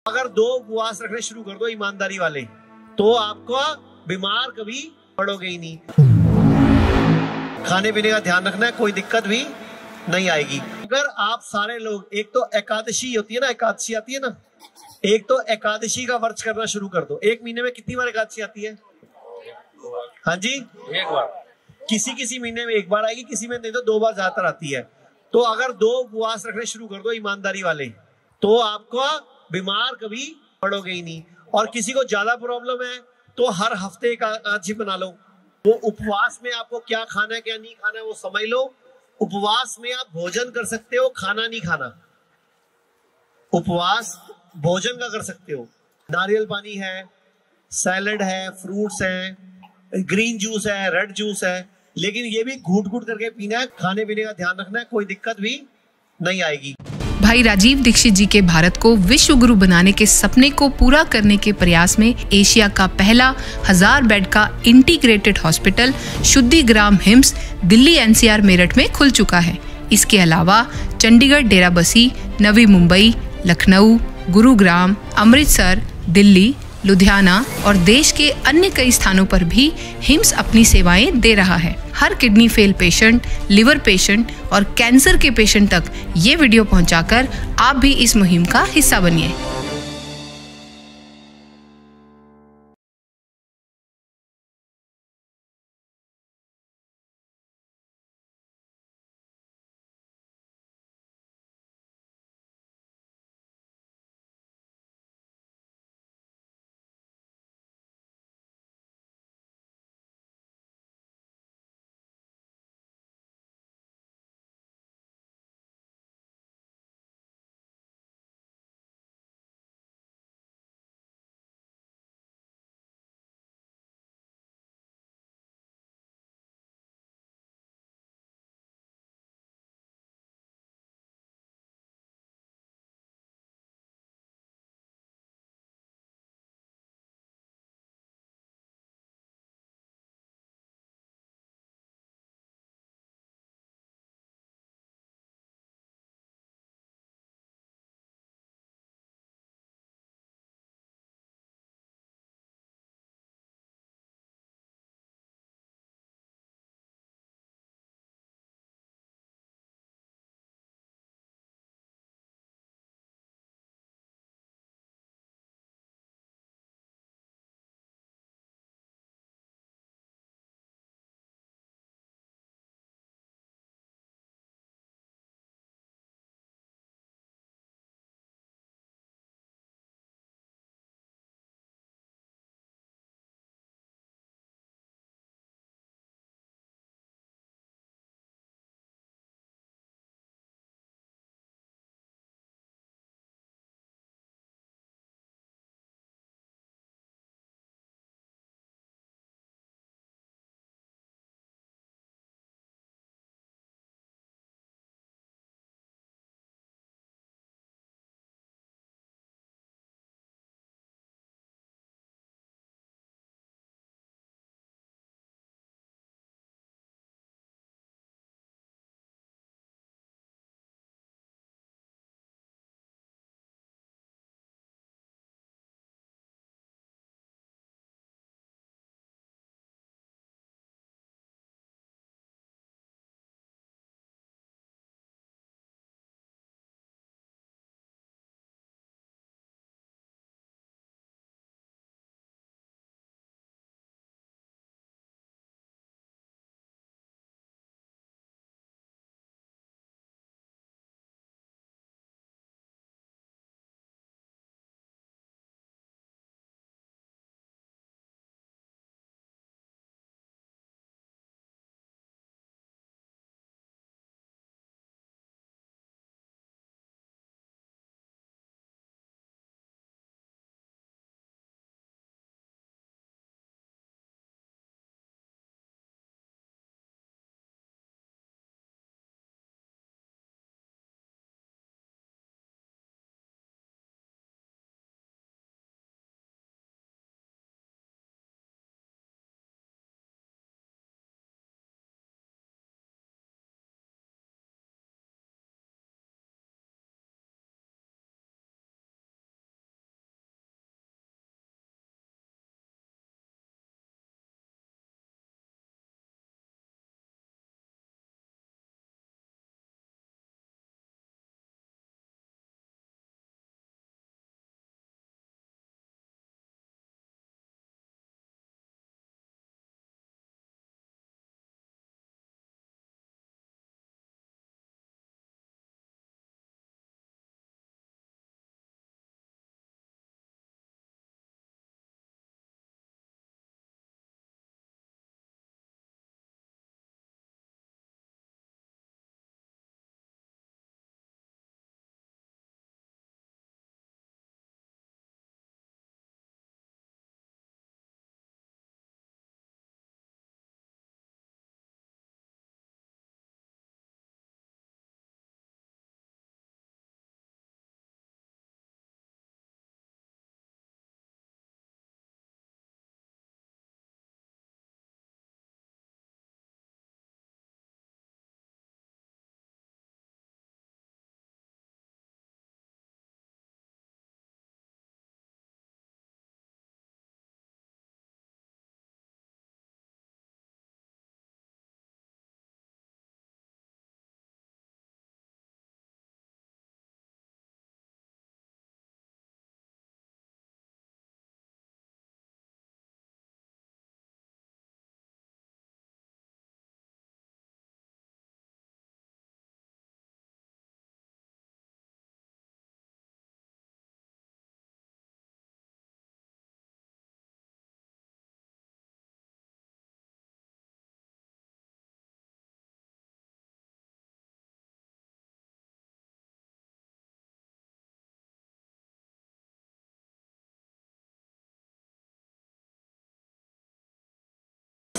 अगर 2 उपवास रखने शुरू कर दो ईमानदारी वाले, तो आपको बीमार कभी पड़ोगे ही नहीं। खाने पीने का ध्यान रखना है, कोई दिक्कत भी नहीं आएगी। अगर आप सारे लोग, एक तो एकादशी होती है ना, एकादशी आती है ना, एक तो एकादशी का व्रत करना शुरू कर दो। एक महीने में कितनी बार एकादशी आती है? हाँ जी, एक बार। किसी किसी महीने में 1 बार आएगी, किसी में नहीं तो 2 बार ज्यादातर आती है। तो अगर 2 उपवास रखने शुरू कर दो ईमानदारी वाले, तो आपको बीमार कभी पड़ोगे ही नहीं। और किसी को ज्यादा प्रॉब्लम है तो हर हफ्ते का एकादशी बना लो। वो उपवास में आपको क्या खाना है क्या नहीं खाना है वो समझ लो। उपवास में आप भोजन कर सकते हो, खाना नहीं खाना। उपवास भोजन का कर सकते हो, नारियल पानी है, सैलड है, फ्रूट्स है, ग्रीन जूस है, रेड जूस है, लेकिन ये भी घूट घूट करके पीना है। खाने पीने का ध्यान रखना है, कोई दिक्कत भी नहीं आएगी। भाई राजीव दीक्षित जी के भारत को विश्व गुरु बनाने के सपने को पूरा करने के प्रयास में एशिया का पहला 1000 बेड का इंटीग्रेटेड हॉस्पिटल शुद्धि ग्राम हिम्स दिल्ली एनसीआर मेरठ में खुल चुका है। इसके अलावा चंडीगढ़, डेराबस्सी, नवी मुंबई, लखनऊ, गुरुग्राम, अमृतसर, दिल्ली, लुधियाना और देश के अन्य कई स्थानों पर भी हिम्स अपनी सेवाएं दे रहा है। हर kidney fail patient, liver patient और कैंसर के पेशेंट तक ये वीडियो पहुंचाकर आप भी इस मुहिम का हिस्सा बनिए।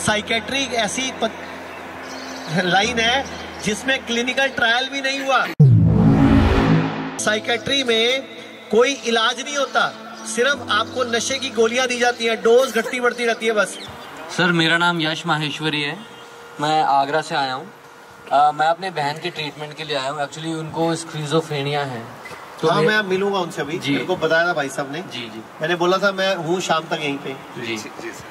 साइकेट्री एक ऐसी लाइन है जिसमें क्लिनिकल ट्रायल भी नहीं हुआ। साइकेट्री में कोई इलाज नहीं होता, सिर्फ आपको नशे की गोलियां दी जाती हैं, डोज घटती बढ़ती रहती है बस। सर मेरा नाम यश माहेश्वरी है, मैं आगरा से आया हूँ। मैं अपने बहन के ट्रीटमेंट के लिए आया हूँ। एक्चुअली उनको स्किज़ोफ्रेनिया है। तो हाँ, मैं मिलूंगा उनसे अभी। मेरे को बताया था भाई साहब ने। जी जी, मैंने बोला था मैं हूँ शाम तक यहीं पे। जी।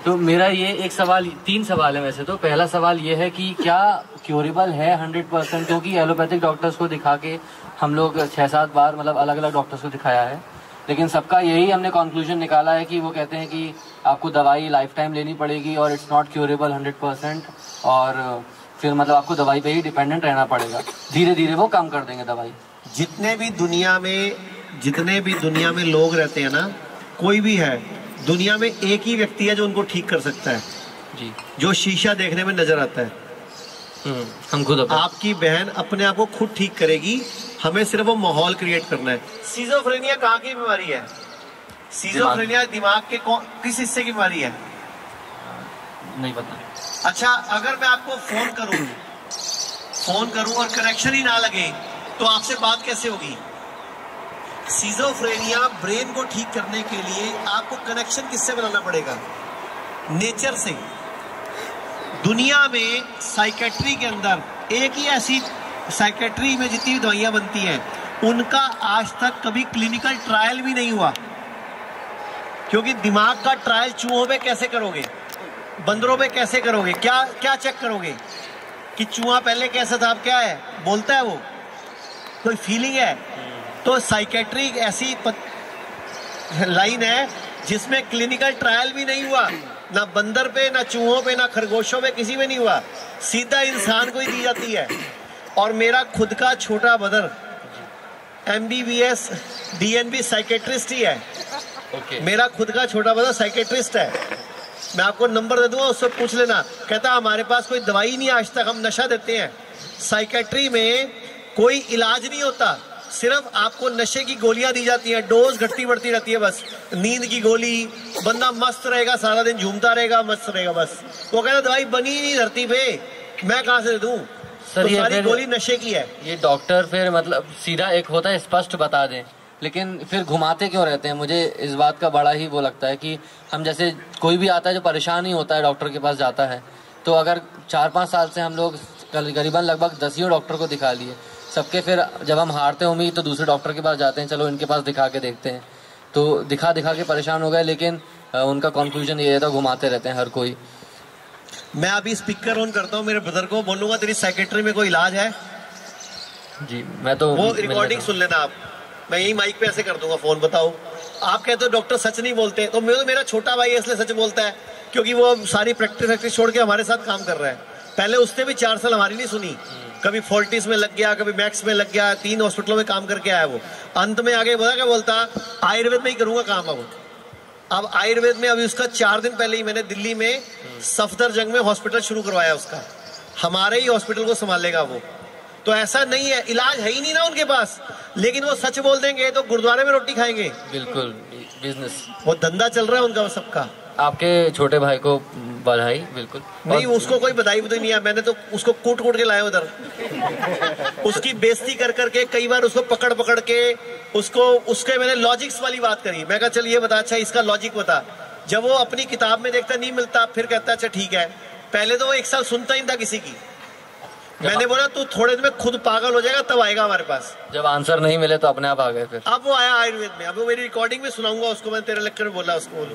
तो मेरा ये एक सवाल, 3 सवाल है वैसे तो। पहला सवाल ये है कि क्या क्योरेबल है 100%? क्योंकि एलोपैथिक डॉक्टर्स को दिखा के हम लोग 6-7 बार मतलब अलग अलग डॉक्टर्स को दिखाया है, लेकिन सबका यही हमने कंक्लूजन निकाला है कि वो कहते हैं कि आपको दवाई लाइफ टाइम लेनी पड़ेगी और इट्स नॉट क्योरेबल 100%, और फिर मतलब आपको दवाई पे ही डिपेंडेंट रहना पड़ेगा। धीरे धीरे वो कम कर देंगे दवाई। जितने भी दुनिया में लोग रहते हैं ना, कोई भी है दुनिया में, एक ही व्यक्ति है जो उनको ठीक कर सकता है जी, जो शीशा देखने में नजर आता है। हम खुद आपकी बहन अपने आप को खुद ठीक करेगी, हमें सिर्फ वो माहौल क्रिएट करना है। सिजोफ्रेनिया कहाँ की बीमारी है? सिजोफ्रेनिया दिमाग के किस हिस्से की बीमारी है? नहीं पता। अच्छा, अगर मैं आपको फोन करूं और कनेक्शन ही ना लगे तो आपसे बात कैसे होगी? सिजोफ्रेनिया ब्रेन को ठीक करने के लिए आपको कनेक्शन किससे बनाना पड़ेगा? नेचर से। दुनिया में साइकेट्री के अंदर एक ही ऐसी, साइकेट्री में जितनी भी दवाइयां बनती हैं उनका आज तक कभी क्लिनिकल ट्रायल भी नहीं हुआ, क्योंकि दिमाग का ट्रायल चूहों पे कैसे करोगे, बंदरों पे कैसे करोगे? क्या चेक करोगे कि चूहा पहले कैसा था, अब क्या है? बोलता है वो, कोई फीलिंग है? तो साइकेट्री एक ऐसी लाइन है जिसमें क्लिनिकल ट्रायल भी नहीं हुआ, ना बंदर पे, ना चूहों पे, ना खरगोशों पे, किसी में नहीं हुआ, सीधा इंसान को ही दी जाती है। और मेरा खुद का छोटा ब्रदर MBBS DNB साइकेट्रिस्ट ही है। मेरा खुद का छोटा ब्रदर साइकेट्रिस्ट है। मैं आपको नंबर दे दूंगा, उससे पूछ लेना। कहता हमारे पास कोई दवाई नहीं आज तक, हम नशा देते हैं। साइकेट्री में कोई इलाज नहीं होता, सिर्फ आपको नशे की गोलियां दी जाती हैं, डोज घटती बढ़ती रहती है बस। नींद की गोली, बंदा मस्त रहेगा, सारा दिन झूमता रहेगा, मस्त रहेगा बस। वो कहता दवाई बनी ही नहीं धरती पे, मैं कहां से दे दूं? सर तो ये सारी गोली नशे की है। ये डॉक्टर फिर मतलब सीधा एक होता है स्पष्ट बता दें, लेकिन फिर घुमाते क्यों रहते हैं? मुझे इस बात का बड़ा ही वो लगता है कि हम जैसे कोई भी आता है जो परेशान ही होता है डॉक्टर के पास जाता है, तो अगर 4-5 साल से हम लोग करीबन लगभग 10 डॉक्टर को दिखा लिए सबके, फिर जब हम हारते उम्मीद तो दूसरे डॉक्टर के पास जाते हैं, चलो इनके पास दिखा के देखते हैं। तो दिखा के परेशान हो गए, लेकिन उनका कंक्लूजन ये रहता, घुमाते रहते हैं हर कोई। मैं अभी स्पीकर ऑन करता हूँ, मेरे ब्रदर को बोलूंगा तेरी साइकेट्री में कोई इलाज है जी। मैं तो वो रिकॉर्डिंग सुन लेना आप, मैं यही माइक पे ऐसे कर दूंगा फोन। बताओ, आप कहते हो डॉक्टर सच नहीं बोलते, तो मेरा छोटा भाई इसलिए सच बोलता है क्योंकि वो सारी प्रैक्टिस छोड़ के हमारे साथ काम कर रहा है। पहले उसने भी 4 साल हमारी नहीं सुनी, कभी फोर्टिस में लग गया, कभी मैक्स में लग गया, 3 हॉस्पिटलों में काम करके आया वो। अंत में आगे बोला क्या बोलता, आयुर्वेद में ही करूंगा काम। अब आयुर्वेद में अभी उसका 4 दिन पहले ही मैंने दिल्ली में सफदरजंग में हॉस्पिटल शुरू करवाया उसका, हमारे ही हॉस्पिटल को संभालेगा वो। तो ऐसा नहीं है, इलाज है ही नहीं ना उनके पास, लेकिन वो सच बोल देंगे तो गुरुद्वारे में रोटी खाएंगे। बिल्कुल, बिजनेस, वो धंधा चल रहा है उनका सबका। आपके छोटे भाई को बधाई। बिल्कुल नहीं, उसको कोई बधाई नहीं है, मैंने तो उसको कूट के लाया उधर। उसकी बेइज्जती कर करके कई बार उसको पकड़ के उसके मैंने लॉजिक्स वाली बात करी। मैं कहा चल ये बता, अच्छा इसका लॉजिक बता। जब वो अपनी किताब में देखता नहीं मिलता, फिर कहता अच्छा ठीक है। पहले तो वो 1 साल सुनता ही था किसी की। मैंने बोला तू थोड़े दिन में खुद पागल हो जाएगा, तब आएगा हमारे पास। जब आंसर नहीं मिले तो अपने आप आ गए फिर। अब वो आया आयुर्वेद में, अब वो मेरी रिकॉर्डिंग में सुनाऊंगा उसको, मैं तेरे लेक्चर में बोला उसको।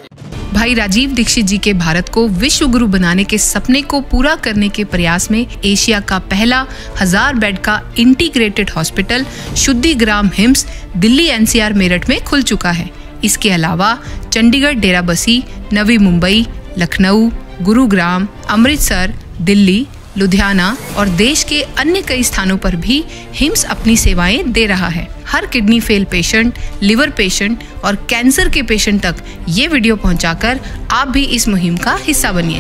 भाई राजीव दीक्षित जी के भारत को विश्व गुरु बनाने के सपने को पूरा करने के प्रयास में एशिया का पहला 1000 बेड का integrated hospital Shuddhigram HIMS Delhi NCR Meerut में खुल चुका है। इसके अलावा चंडीगढ़, डेराबस्सी, नवी मुंबई, लखनऊ, गुरुग्राम, अमृतसर, दिल्ली, लुधियाना और देश के अन्य कई स्थानों पर भी हिम्स अपनी सेवाएं दे रहा है। हर kidney fail patient, liver patient और कैंसर के पेशेंट तक ये वीडियो पहुंचाकर आप भी इस मुहिम का हिस्सा बनिए।